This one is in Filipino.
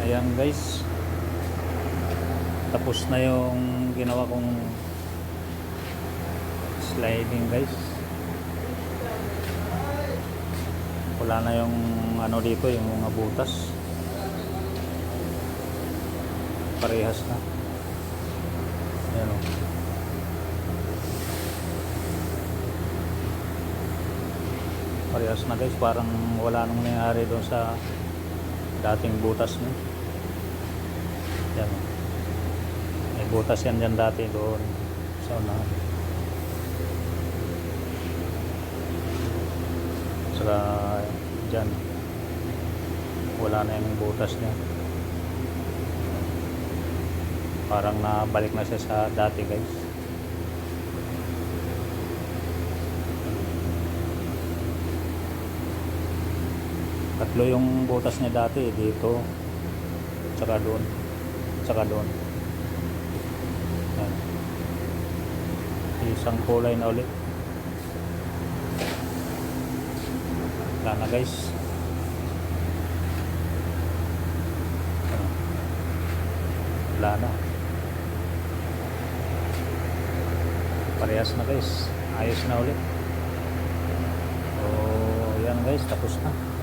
Ayan guys, tapos na yung ginawa kong sliding guys. Wala na yung ano dito, yung mga butas. Parehas na. Ayan o. Parehas na guys, parang wala nang nangyari doon sa dating butas niya. Yan o. May butas yan dyan dati doon sa unahan. Saka dyan wala na yung butas niya. Parang nabalik na siya sa dati guys. Tatlo yung butas niya dati, dito, tsaka doon, tsaka doon. Yan. Isang kulay na ulit. Wala na guys. Wala na. Parehas na guys. Ayos na ulit. So yan guys, tapos na.